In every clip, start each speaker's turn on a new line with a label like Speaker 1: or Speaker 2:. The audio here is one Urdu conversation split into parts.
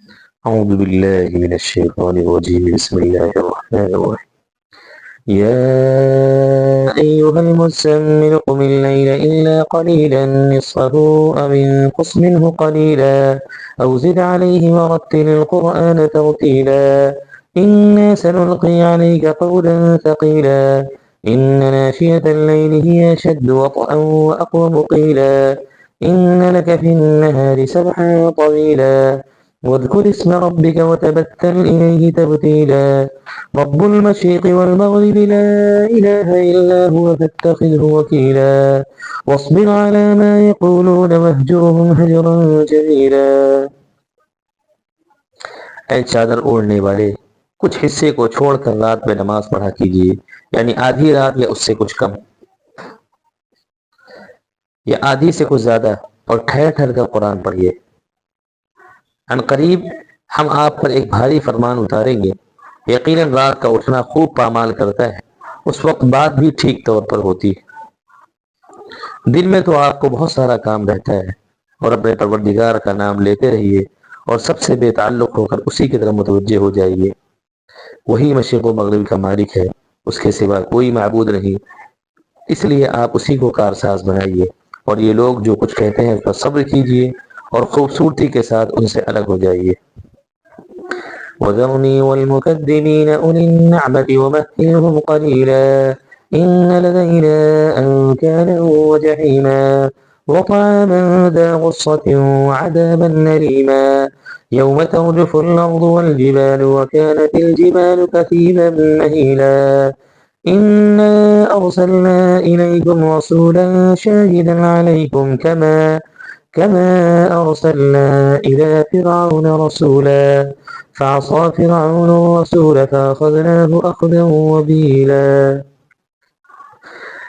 Speaker 1: أعوذ بالله من الشيطان الرجيم. بسم الله الرحمن الرحيم. يا أيها المزمل قم الليل إلا قليلا نصفه أو انقص منه قليلا أو زد عليه ورتل القرآن ترتيلا إنا سنلقي عليك قولا ثقيلا إن ناشئة الليل هي أشد وطئا وأقوم قيلا إن لك في النهار سبحا طويلا واذكر اسم ربك وتبتل إليه تبتيلا رب المشرق والمغرب لا إله إلا هو فاتخذه وكيلا واصبر على ما يقولون واهجرهم هجرا جميلا. اے چادر اوڑھنے والے، کچھ حصے کو چھوڑ کر رات میں نماز پڑھا کیجیے، یعنی آدھی رات یا اس سے کچھ کم یا آدھی سے کچھ زیادہ، اور ٹھہر ٹھہر کر قرآن پڑھیے. ان قریب ہم آپ پر ایک بھاری فرمان اتاریں گے. یقیناً رات کا اٹھنا خوب پامال کرتا ہے، اس وقت بات بھی ٹھیک طور پر ہوتی ہے. دن میں تو آپ کو بہت سارا کام رہتا ہے، اور اپنے پروردگار کا نام لیتے رہیے اور سب سے بے تعلق ہو کر اسی کی طرف متوجہ ہو جائیے. وہی مشرق و مغرب کا مالک ہے، اس کے سوا کوئی معبود نہیں، اس لیے آپ اسی کو کارساز بنائیے. اور یہ لوگ جو کچھ کہتے ہیں اس پر صبر کیجیے اور خوبصورتی کے ساتھ ان سے الگ ہو جائیے. وَذَرْنِي وَالْمُكَذِّبِينَ أُولِي النَّعْمَةِ وَمَهِّلْهُمْ قَلِيلًا إِنَّ لَدَيْنَا أَنكَالًا وَجَحِيمًا وَطَعَامًا ذَا غُصَّةٍ وَعَذَابًا أَلِيمًا يَوْمَ تَرْجُفُ الْأَرْضُ وَالْجِبَالُ وَكَانَتِ الْجِبَالُ كَثِيبًا مَهِيلًا إِنَّا أَرْسَلْنَا إِلَيْكُمْ رَسُولًا شَاهِدًا عَلَيْكُمْ كما أرسلنا إلى فرعون رسولا فعصى فرعون الرسول فأخذناه أخذا وبيلا.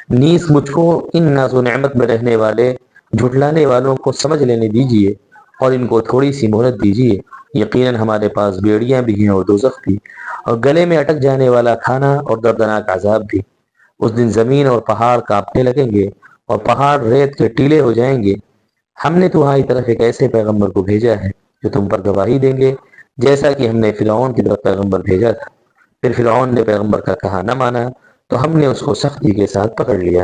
Speaker 1: نیز مجھ کو ان ناز و نعمت میں رہنے والے جھٹلانے والوں کو سمجھ لینے دیجیے اور ان کو تھوڑی سی مہلت دیجیے. یقیناً ہمارے پاس بیڑیاں بھی ہیں اور دوزخ بھی، اور گلے میں اٹک جانے والا کھانا اور دردناک عذاب بھی. اس دن زمین اور پہاڑ کانپنے لگیں گے اور پہاڑ ریت کے ٹیلے ہو جائیں گے. ہم نے تمہاری طرف ایک ایسے پیغمبر کو بھیجا ہے جو تم پر گواہی دیں گے، جیسا کہ ہم نے فرعون کی طرف پیغمبر بھیجا تھا. پھر فرعون نے پیغمبر کا کہا نہ مانا تو ہم نے اس کو سختی کے ساتھ پکڑ لیا.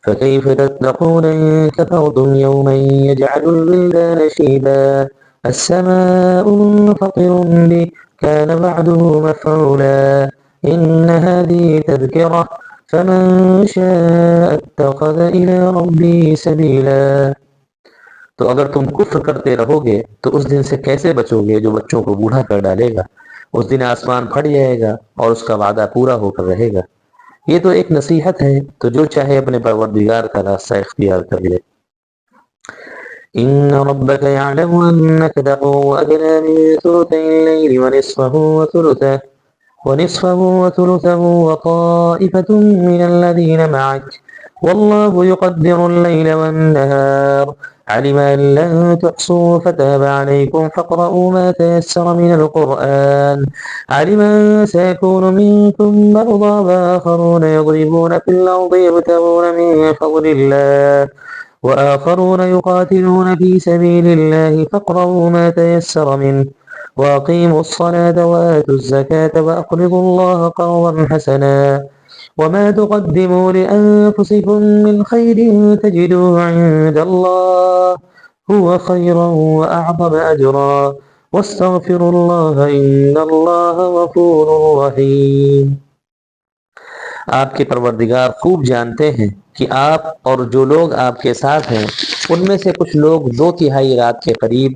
Speaker 1: فَكَيْفَ تَتَّقُونَ إِن كَفَرْتُمْ يَوْمًا يَجْعَلُ الْوِلْدَانَ شِيبًا السَّمَاءُ مُنفَطِرٌ بِهِ كَانَ وَعْدُهُ مَفْعُولًا إِنَّ هَذِهِ تَذْكِرَةٌ فَمَن شَاءَ اتَّخَذَ إِلَى رَبِّهِ سَبِيلًا. تو اگر تم کفر کرتے رہو گے تو اس دن سے کیسے بچو گے جو بچوں کو بوڑھا کر ڈالے گا؟ اس دن آسمان پھٹ جائے گا اور اس کا وعدہ پورا ہو کر رہے گا. یہ تو ایک نصیحت ہے، تو جو چاہے اپنے پروردگار کا راستہ اختیار کر لے. إن ربك يعلم أنك تقوم أدنى من ثلثي الليل ونصفه وثلثه وطائفة من الذين معك والله يقدر الليل والنهار علم أن لن تحصوا فتاب عليكم فاقرؤوا ما تيسر من القرآن علم أن سيكون منكم مرضى وآخرون يضربون في الأرض يبتغون من فضل الله وآخرون يقاتلون في سبيل الله فاقرؤوا ما تيسر منه وأقيموا الصلاة وآتوا الزكاة وأقرضوا الله قرضا حسنا وما تقدموا لأنفسكم من خير تجدوه عند الله هو خيرا وأعظم أجرا واستغفروا الله إن الله غفور رحيم. آپ کے پروردگار خوب جانتے ہیں کہ آپ اور جو لوگ آپ کے ساتھ ہیں ان میں سے کچھ لوگ 2/3 رات کے قریب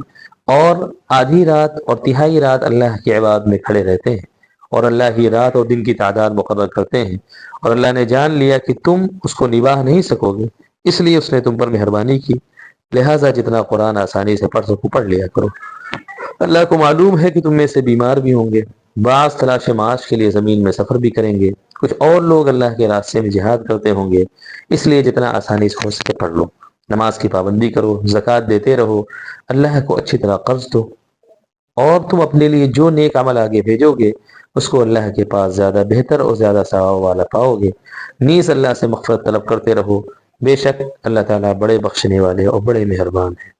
Speaker 1: اور آدھی رات اور تہائی رات اللہ کی عبادت میں کھڑے رہتے ہیں، اور اللہ ہی رات اور دن کی تعداد مقرر کرتے ہیں. اور اللہ نے جان لیا کہ تم اس کو نبھا نہیں سکو گے، اس لیے اس نے تم پر مہربانی کی، لہٰذا جتنا قرآن آسانی سے پڑھ سکو پڑھ لیا کرو. اللہ کو معلوم ہے کہ تم میں سے بیمار بھی ہوں گے، بعض تلاش معاش کے لیے زمین میں سفر بھی کریں گے، کچھ اور لوگ اللہ کے راستے میں جہاد کرتے ہوں گے، اس لیے جتنا آسانی سے ہو سکے پڑھ لو. نماز کی پابندی کرو، زکوٰۃ دیتے رہو، اللہ کو اچھی طرح قرض دو، اور تم اپنے لیے جو نیک عمل آگے بھیجو گے اس کو اللہ کے پاس زیادہ بہتر اور زیادہ ثواب والا پاؤ گے. نیز اللہ سے مغفرت طلب کرتے رہو، بے شک اللہ تعالیٰ بڑے بخشنے والے اور بڑے مہربان ہیں.